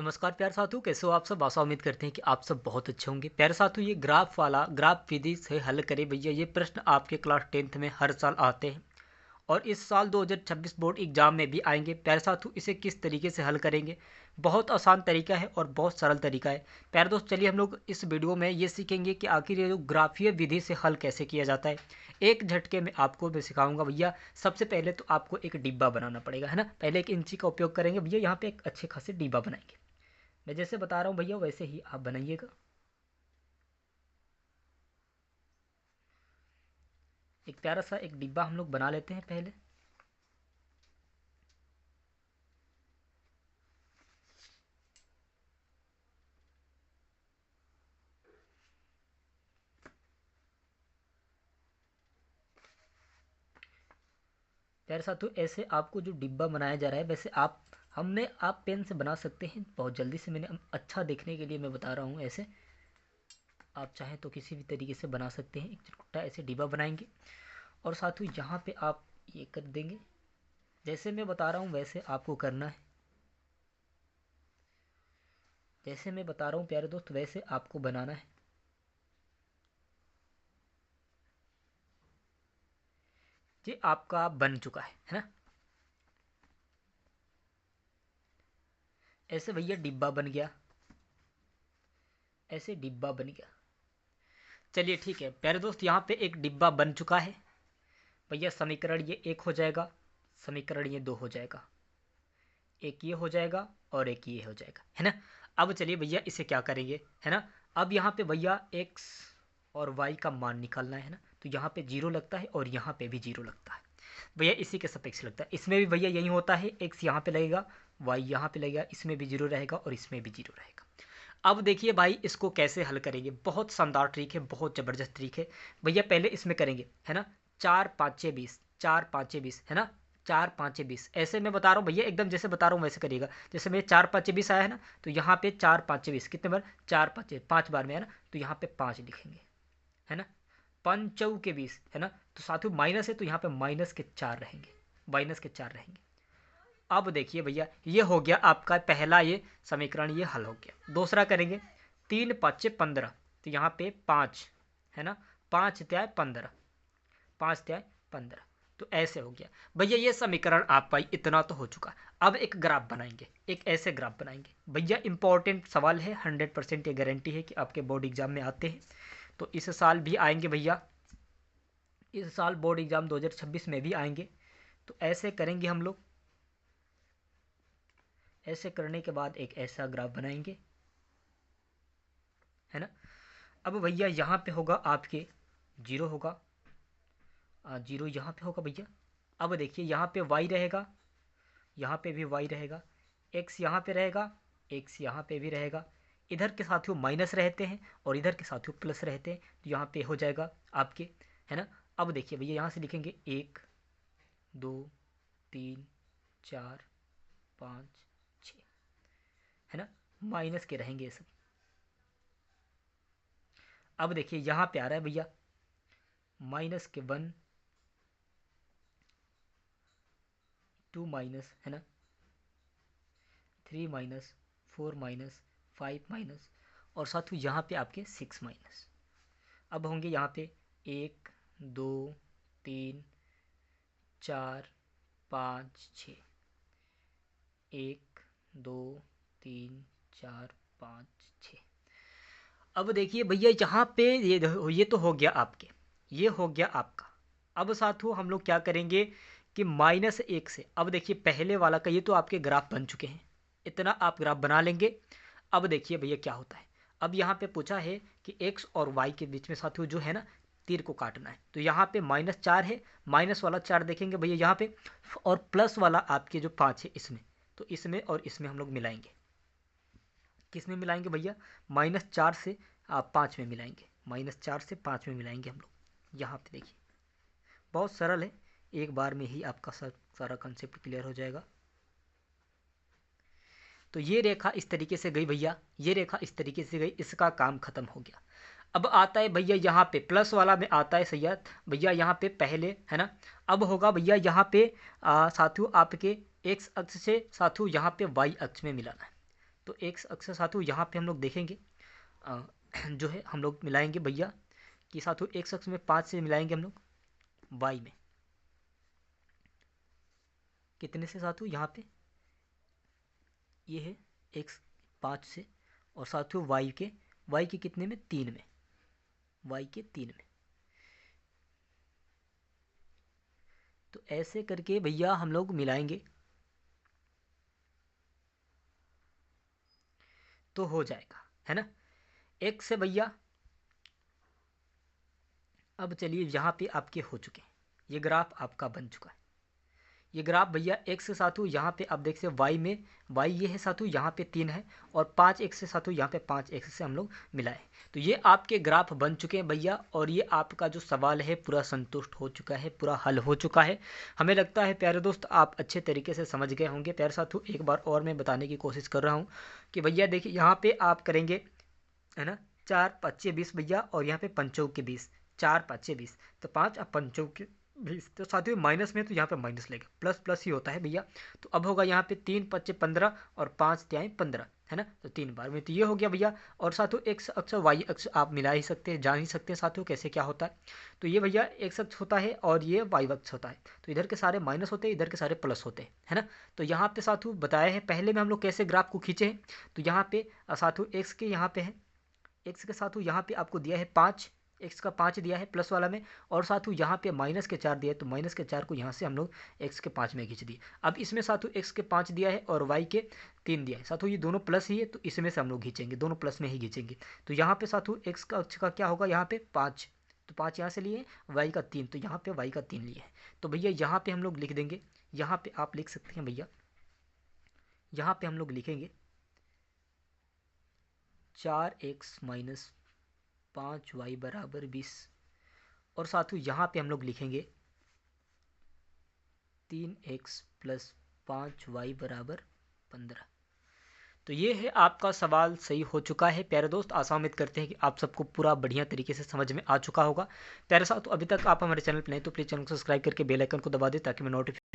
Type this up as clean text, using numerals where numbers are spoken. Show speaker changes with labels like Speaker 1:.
Speaker 1: नमस्कार प्यारे साथियों, कैसे हो आप सब। आशा उम्मीद करते हैं कि आप सब बहुत अच्छे होंगे। प्यारे साथियों, ये ग्राफ विधि से हल करें भैया, ये प्रश्न आपके क्लास 10th में हर साल आते हैं और इस साल 2026 बोर्ड एग्जाम में भी आएंगे। प्यारे साथियों, इसे किस तरीके से हल करेंगे, बहुत आसान तरीका है और बहुत सरल तरीका है। प्यारे दोस्त, चलिए हम लोग इस वीडियो में ये सीखेंगे कि आखिर ये जो ग्राफीय विधि से हल कैसे किया जाता है। एक झटके में आपको मैं सिखाऊंगा भैया। सबसे पहले तो आपको एक डिब्बा बनाना पड़ेगा, है ना। पहले एक इंची का उपयोग करेंगे भैया। यहाँ पे एक अच्छे खासे डिब्बा बनाएंगे। मैं जैसे बता रहा हूँ भैया वैसे ही आप बनाइएगा। एक प्यारा सा एक डिब्बा हम लोग बना लेते हैं पहले। प्यारे साथियों, ऐसे आपको जो डिब्बा बनाया जा रहा है वैसे आप पेन से बना सकते हैं। बहुत जल्दी से मैंने अच्छा देखने के लिए मैं बता रहा हूँ। ऐसे आप चाहें तो किसी भी तरीके से बना सकते हैं। एक चुटकुटा ऐसे डिब्बा बनाएंगे और साथियों यहाँ पे आप ये कर देंगे। जैसे मैं बता रहा हूँ वैसे आपको करना है। जैसे मैं बता रहा हूँ प्यारे दोस्त वैसे आपको बनाना है। ये आपका बन चुका है ना। ऐसे भैया डिब्बा बन गया। ऐसे डिब्बा बन गया। चलिए ठीक है प्यारे दोस्त, यहाँ पे एक डिब्बा बन चुका है भैया। समीकरण ये एक हो जाएगा, समीकरण ये दो हो जाएगा, एक ये हो जाएगा और एक ये हो जाएगा, है ना। अब चलिए भैया इसे क्या करेंगे, है ना। अब यहाँ पे भैया एक्स और वाई का मान निकालना है ना। तो यहाँ पे जीरो लगता है और यहाँ पे भी जीरो लगता है भैया, इसी के सापेक्ष लगता है। इसमें भी भैया यही होता है, एक्स यहाँ पे लगेगा, वाई यहाँ पे लगेगा, इसमें भी जीरो रहेगा और इसमें भी जीरो रहेगा। अब देखिए भाई इसको कैसे हल करेंगे। बहुत शानदार ट्रिक है, बहुत ज़बरदस्त ट्रिक है भैया। पहले इसमें करेंगे, है ना। चार पाँचे 20, चार पाँचे 20, है ना। चार पाँचे 20 ऐसे मैं बता रहा हूँ भैया, एकदम जैसे बता रहा हूँ वैसे करिएगा। जैसे मेरे चार पाँचे 20 आया है ना, तो यहाँ पे चार पाँचे 20 कितने बार, चार पाँचे 5 बार में, है ना। तो यहाँ पे 5 लिखेंगे, है ना। पंचौ के 20, है ना। तो साथियों माइनस है तो यहाँ पे माइनस के 4 रहेंगे, माइनस के 4 रहेंगे। अब देखिए भैया ये हो गया आपका पहला ये समीकरण, ये हल हो गया। दूसरा करेंगे, तीन पाँचे 15, तो यहाँ पे 5, है ना। 5 त्याय 15, 5 त्याय 15, तो ऐसे हो गया भैया। ये समीकरण आपका इतना तो हो चुका। अब एक ग्राफ बनाएंगे, एक ऐसे ग्राफ बनाएंगे भैया। इंपॉर्टेंट सवाल है, 100% ये गारंटी है कि आपके बोर्ड एग्जाम में आते हैं। तो इस साल भी आएंगे भैया, इस साल बोर्ड एग्जाम 2026 में भी आएंगे। तो ऐसे करेंगे हम लोग। ऐसे करने के बाद एक ऐसा ग्राफ बनाएंगे, है ना। अब भैया यहाँ पे होगा आपके जीरो होगा, जीरो यहाँ पे होगा भैया। अब देखिए यहाँ पे वाई रहेगा, यहाँ पे भी वाई रहेगा, एक्स यहाँ पे रहेगा, एक्स यहाँ पे भी रहेगा। इधर के साथियों माइनस रहते हैं और इधर के साथियों प्लस रहते हैं, तो यहाँ पे हो जाएगा आपके, है ना। अब देखिए भैया यहाँ से लिखेंगे 1 2 3 4 5 6, है ना। माइनस के रहेंगे ये सब। अब देखिए यहाँ पे आ रहा है भैया माइनस के 1 2 माइनस, है ना। 3 माइनस, 4 माइनस, 5 माइनस और साथ ही यहाँ पे आपके 6 माइनस। अब होंगे यहाँ पे 1 2 3 4 5 6, 1 2 3 4 5 6। अब देखिए भैया यहाँ पे ये तो हो गया आपके, ये हो गया आपका। अब साथियों हम लोग क्या करेंगे कि -1 से, अब देखिए पहले वाला का ये तो आपके ग्राफ बन चुके हैं, इतना आप ग्राफ बना लेंगे। अब देखिए भैया क्या होता है। अब यहाँ पे पूछा है कि x और y के बीच में साथियों जो है ना तीर को काटना है। तो यहाँ पे -4 है, माइनस वाला 4 देखेंगे भैया यहाँ पे, और प्लस वाला आपके जो 5 है इसमें, तो इसमें और इसमें हम लोग मिलाएंगे। किस में मिलाएंगे भैया, -4 से आप 5 में मिलाएंगे, -4 से 5 में मिलाएंगे हम लोग। यहाँ पे देखिए बहुत सरल है, एक बार में ही आपका सारा कंसेप्ट क्लियर हो जाएगा। तो ये रेखा इस तरीके से गई भैया, ये रेखा इस तरीके से गई, इसका काम खत्म हो गया। अब आता है भैया यहाँ पे प्लस वाला में आता है सैयद भैया यहाँ पे पहले, है ना। अब होगा भैया यहाँ पे साथियों आपके एक्स अक्ष से साथियों यहाँ पे वाई अक्ष में मिलाना है। तो एक्स अक्ष साथियों यहाँ पे हम लोग देखेंगे जो है हम लोग मिलाएंगे भैया कि साथियों एक्स अक्ष में 5 से मिलाएंगे हम लोग वाई में कितने से साथियों यहाँ पे ये है एक्स 5 से, और साथियों वाई के कितने में 3 में, वाई के 3 में। तो ऐसे करके भैया हम लोग मिलाएंगे तो हो जाएगा, है ना। एक से भैया अब चलिए यहाँ पे आपके हो चुके हैं, ये ग्राफ आपका बन चुका है। ये ग्राफ भैया एक्स के साथियों यहाँ पे आप देख सकते वाई में, वाई ये है साथियों यहाँ पे 3 है, और 5 एक्स से साथियों यहाँ पे 5 एक्स से हम लोग मिलाए। तो ये आपके ग्राफ बन चुके हैं भैया, और ये आपका जो सवाल है पूरा संतुष्ट हो चुका है, पूरा हल हो चुका है। हमें लगता है प्यारे दोस्त आप अच्छे तरीके से समझ गए होंगे। प्यारे साथियों एक बार और मैं बताने की कोशिश कर रहा हूँ कि भैया देखिए यहाँ पे आप करेंगे, है ना, 4 5 20 भैया, और यहाँ पे पंचों के 20, 4 5 20, तो 5 अब पंचों के 20, तो साथियों माइनस में तो यहाँ पे माइनस लेगा, प्लस प्लस ही होता है भैया। तो अब होगा यहाँ पे 3 5 15 और 5 त्याएँ 15, है ना, तो 3 बार में तो ये हो गया भैया। और साथियों एक्स अक्ष वाई अक्ष आप मिला ही सकते हैं, जान ही सकते हैं साथियों कैसे क्या होता है। तो ये भैया एक्स अक्ष होता है और ये वाई अक्ष होता है, तो इधर के सारे माइनस होते हैं, इधर के सारे प्लस होते हैं, है ना। तो यहाँ पे साथियों बताया है पहले में हम लोग कैसे ग्राफ को खींचे हैं। तो यहाँ पे साथियों एक्स के यहाँ पे है, एक्स के साथ यहाँ पे आपको दिया है 5, एक्स का 5 दिया है प्लस वाला में, और साथियों यहाँ पे माइनस के 4 दिया है, तो माइनस के 4 को यहाँ से हम लोग एक्स के 5 में खींच दिए। अब इसमें साथियों एक्स के 5 दिया है और वाई के 3 दिया है, साथियों ये दोनों प्लस ही है, तो इसमें से हम लोग खींचेंगे, दोनों प्लस में ही खींचेंगे। तो यहाँ पे साथियों एक्स का अक्ष का क्या होगा, यहाँ पे 5, तो 5 यहाँ से लिए, वाई का 3, तो यहाँ पे वाई का 3 लिए है। तो भैया यहाँ पे हम लोग लिख देंगे, यहाँ पे आप लिख सकते हैं भैया, यहाँ पे हम लोग लिखेंगे 4x माइनस 5y बराबर 20, और साथियों यहाँ पे हम लोग लिखेंगे 3x प्लस 5y बराबर 15। तो ये है आपका सवाल सही हो चुका है प्यारे दोस्त। आशा उम्मीद करते हैं कि आप सबको पूरा बढ़िया तरीके से समझ में आ चुका होगा। प्यारे साथ, तो अभी तक आप हमारे चैनल पर नहीं तो प्लीज़ चैनल को सब्सक्राइब करके बेल आइकन को दबा दें ताकि मैं नोटिफिकेशन